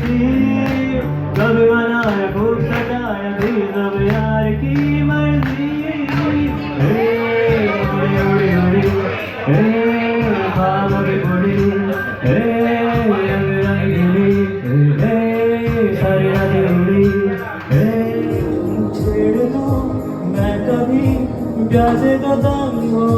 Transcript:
कभी मनाया खूब सजाया भी सब यार की मर्जी उड़ी उड़ी उड़ी ख्वाब की उड़ी रंग रंगीली सारी रात उड़ी छेड़ दूं मैं कभी प्यासे का दम हो